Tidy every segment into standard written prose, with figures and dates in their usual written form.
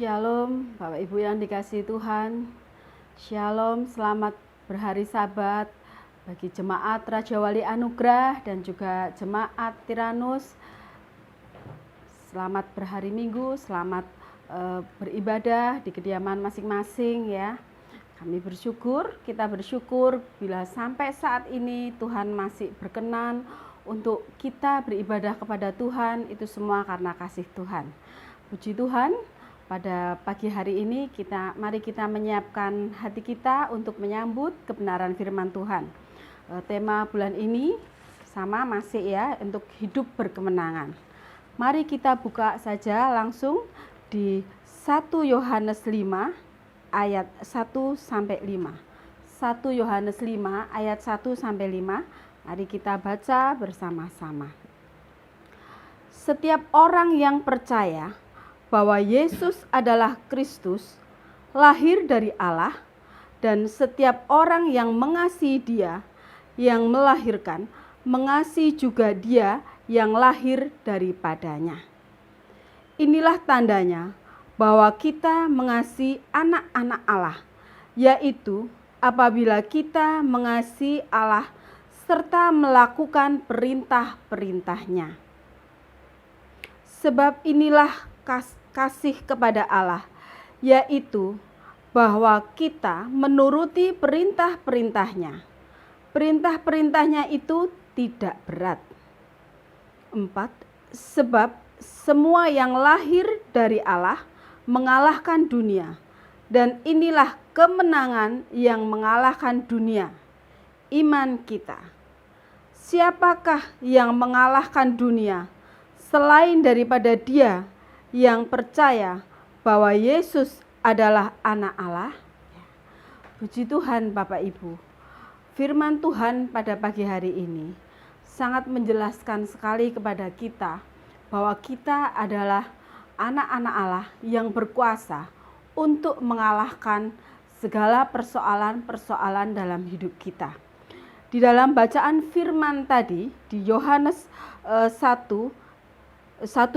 Shalom, Bapak Ibu yang dikasihi Tuhan. Shalom, selamat berhari Sabat bagi jemaat Raja Wali Anugerah dan juga jemaat Tiranus. Selamat berhari Minggu, selamat beribadah di kediaman masing-masing ya. Kita bersyukur bila sampai saat ini Tuhan masih berkenan untuk kita beribadah kepada Tuhan, itu semua karena kasih Tuhan. Puji Tuhan, pada pagi hari ini mari kita menyiapkan hati kita untuk menyambut kebenaran firman Tuhan. Tema bulan ini sama masih ya, untuk hidup berkemenangan. Mari kita buka saja langsung di 1 Yohanes 5 ayat 1 sampai 5. 1 Yohanes 5 ayat 1 sampai 5. Mari kita baca bersama-sama. Setiap orang yang percaya bahwa Yesus adalah Kristus, lahir dari Allah, dan setiap orang yang mengasihi Dia yang melahirkan, mengasihi juga Dia yang lahir daripadanya. Inilah tandanya bahwa kita mengasihi anak-anak Allah, yaitu apabila kita mengasihi Allah serta melakukan perintah-perintah-Nya. Sebab inilah kasih kepada Allah, yaitu bahwa kita menuruti perintah-perintah-Nya. Perintah-perintah-Nya itu tidak berat. 4. Sebab semua yang lahir dari Allah mengalahkan dunia, dan inilah kemenangan yang mengalahkan dunia, iman kita. Siapakah yang mengalahkan dunia selain daripada Dia yang percaya bahwa Yesus adalah anak Allah? Puji Tuhan Bapak Ibu. Firman Tuhan pada pagi hari ini sangat menjelaskan sekali kepada kita bahwa kita adalah anak-anak Allah yang berkuasa untuk mengalahkan segala persoalan-persoalan dalam hidup kita. Di dalam bacaan firman tadi di Yohanes 1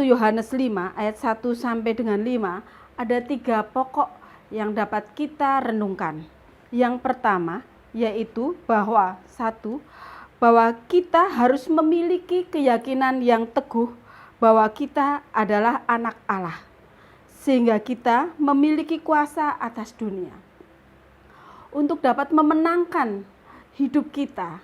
Yohanes 5 ayat 1 sampai dengan 5 ada 3 pokok yang dapat kita renungkan. Yang pertama yaitu bahwa kita harus memiliki keyakinan yang teguh bahwa kita adalah anak Allah, sehingga kita memiliki kuasa atas dunia. Untuk dapat memenangkan hidup kita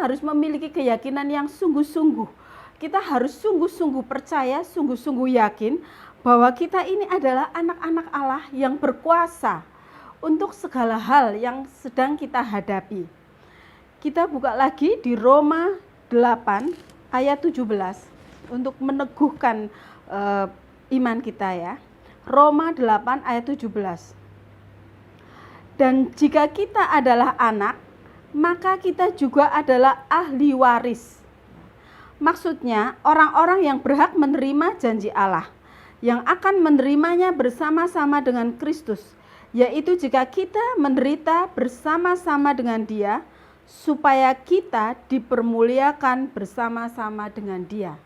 harus memiliki keyakinan yang sungguh-sungguh. Kita harus sungguh-sungguh percaya, sungguh-sungguh yakin bahwa kita ini adalah anak-anak Allah yang berkuasa untuk segala hal yang sedang kita hadapi. Kita buka lagi di Roma 8 ayat 17 untuk meneguhkan iman kita ya. Roma 8 ayat 17. Dan jika kita adalah anak, maka kita juga adalah ahli waris. Maksudnya orang-orang yang berhak menerima janji Allah, yang akan menerimanya bersama-sama dengan Kristus, yaitu jika kita menderita bersama-sama dengan Dia, supaya kita dipermuliakan bersama-sama dengan Dia.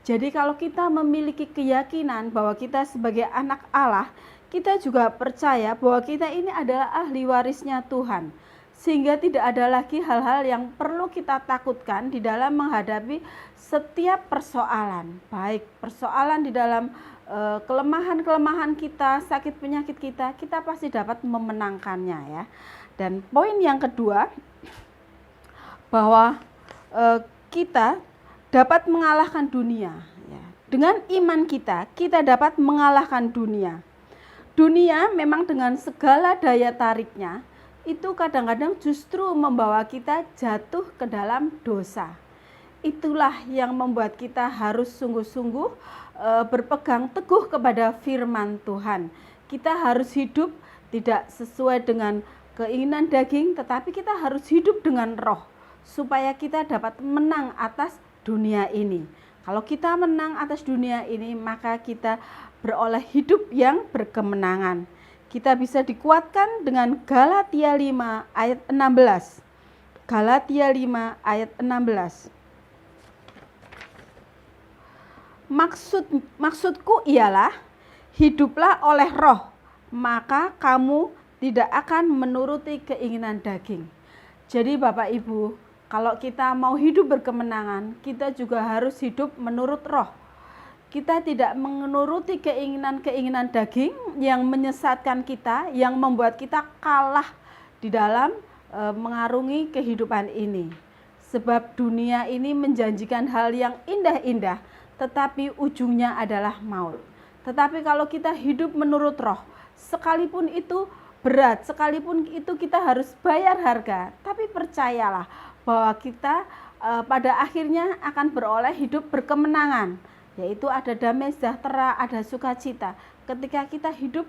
Jadi kalau kita memiliki keyakinan bahwa kita sebagai anak Allah, kita juga percaya bahwa kita ini adalah ahli warisnya Tuhan. Sehingga tidak ada lagi hal-hal yang perlu kita takutkan di dalam menghadapi setiap persoalan. Baik persoalan di dalam kelemahan-kelemahan kita, sakit penyakit kita pasti dapat memenangkannya ya. Dan poin yang kedua, bahwa kita dapat mengalahkan dunia. Ya. Dengan iman kita dapat mengalahkan dunia. Dunia memang dengan segala daya tariknya, itu kadang-kadang justru membawa kita jatuh ke dalam dosa. Itulah yang membuat kita harus sungguh-sungguh berpegang teguh kepada firman Tuhan. Kita harus hidup tidak sesuai dengan keinginan daging, tetapi kita harus hidup dengan roh, supaya kita dapat menang atas dunia ini. Kalau kita menang atas dunia ini, maka kita beroleh hidup yang berkemenangan. Kita bisa dikuatkan dengan Galatia 5 ayat 16. Galatia 5 ayat 16. Maksudku ialah hiduplah oleh roh, maka kamu tidak akan menuruti keinginan daging. Jadi Bapak Ibu, kalau kita mau hidup berkemenangan, kita juga harus hidup menurut roh. Kita tidak menuruti keinginan-keinginan daging yang menyesatkan kita, yang membuat kita kalah di dalam mengarungi kehidupan ini. Sebab dunia ini menjanjikan hal yang indah-indah, tetapi ujungnya adalah maut. Tetapi kalau kita hidup menurut roh, sekalipun itu berat, sekalipun itu kita harus bayar harga, tapi percayalah bahwa kita pada akhirnya akan beroleh hidup berkemenangan, yaitu ada damai sejahtera, ada sukacita. Ketika kita hidup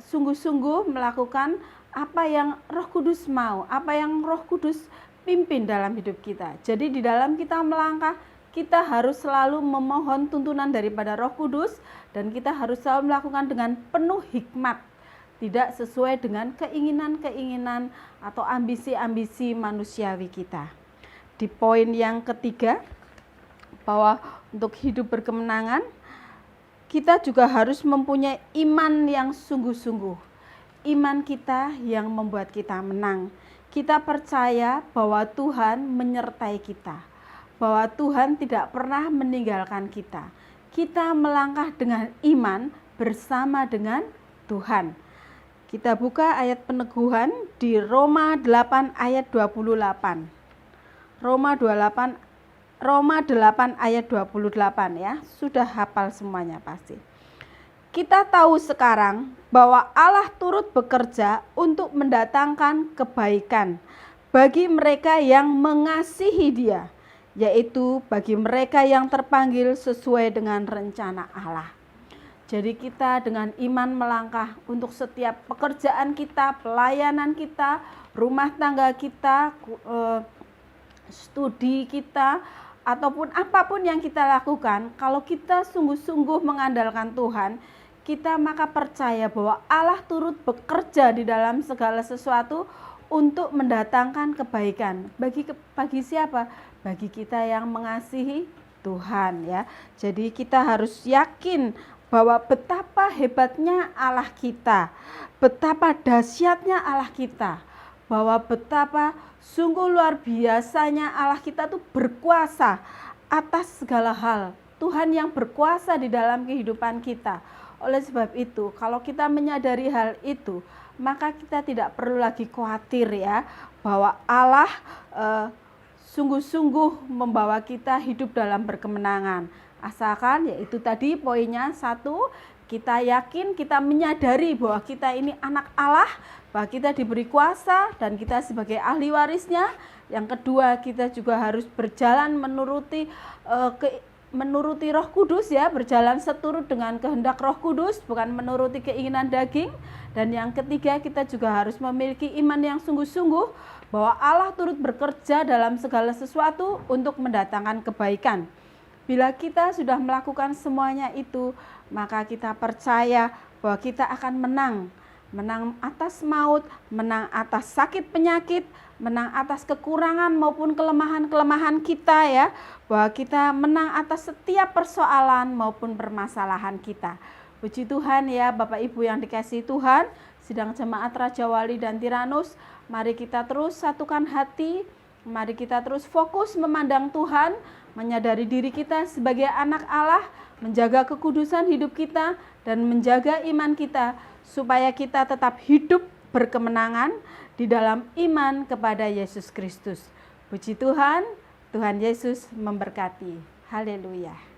sungguh-sungguh melakukan apa yang Roh Kudus mau, apa yang Roh Kudus pimpin dalam hidup kita. Jadi di dalam kita melangkah, kita harus selalu memohon tuntunan daripada Roh Kudus, dan kita harus selalu melakukan dengan penuh hikmat, tidak sesuai dengan keinginan-keinginan atau ambisi-ambisi manusiawi kita. Di poin yang ketiga, bahwa untuk hidup berkemenangan, kita juga harus mempunyai iman yang sungguh-sungguh. Iman kita yang membuat kita menang. Kita percaya bahwa Tuhan menyertai kita, bahwa Tuhan tidak pernah meninggalkan kita. Kita melangkah dengan iman bersama dengan Tuhan. Kita buka ayat peneguhan di Roma 8 ayat 28. Roma 8 ayat 28 ya. Sudah hafal semuanya pasti. Kita tahu sekarang bahwa Allah turut bekerja untuk mendatangkan kebaikan bagi mereka yang mengasihi Dia, yaitu bagi mereka yang terpanggil sesuai dengan rencana Allah. Jadi kita dengan iman melangkah untuk setiap pekerjaan kita, pelayanan kita, rumah tangga kita, studi kita, ataupun apapun yang kita lakukan. Kalau kita sungguh-sungguh mengandalkan Tuhan, kita maka percaya bahwa Allah turut bekerja di dalam segala sesuatu untuk mendatangkan kebaikan. Bagi siapa? Bagi kita yang mengasihi Tuhan ya. Jadi kita harus yakin bahwa betapa hebatnya Allah kita, betapa dahsyatnya Allah kita, bahwa betapa sungguh luar biasanya Allah kita tuh berkuasa atas segala hal. Tuhan yang berkuasa di dalam kehidupan kita. Oleh sebab itu, kalau kita menyadari hal itu, maka kita tidak perlu lagi khawatir ya, bahwa Allah sungguh-sungguh membawa kita hidup dalam berkemenangan. Asalkan yaitu tadi poinnya, satu, kita yakin, kita menyadari bahwa kita ini anak Allah, bahwa kita diberi kuasa dan kita sebagai ahli warisnya. Yang kedua, kita juga harus berjalan menuruti Roh Kudus ya, berjalan seturut dengan kehendak Roh Kudus, bukan menuruti keinginan daging. Dan yang ketiga, kita juga harus memiliki iman yang sungguh-sungguh bahwa Allah turut bekerja dalam segala sesuatu untuk mendatangkan kebaikan. Bila kita sudah melakukan semuanya itu, maka kita percaya bahwa kita akan menang atas maut, menang atas sakit penyakit, menang atas kekurangan maupun kelemahan-kelemahan kita ya, bahwa kita menang atas setiap persoalan maupun permasalahan kita. Puji Tuhan ya Bapak Ibu yang dikasihi Tuhan, sidang jemaat Raja Wali dan Tiranus, mari kita terus satukan hati, mari kita terus fokus memandang Tuhan, menyadari diri kita sebagai anak Allah, menjaga kekudusan hidup kita dan menjaga iman kita, supaya kita tetap hidup berkemenangan di dalam iman kepada Yesus Kristus. Puji Tuhan, Tuhan Yesus memberkati. Haleluya.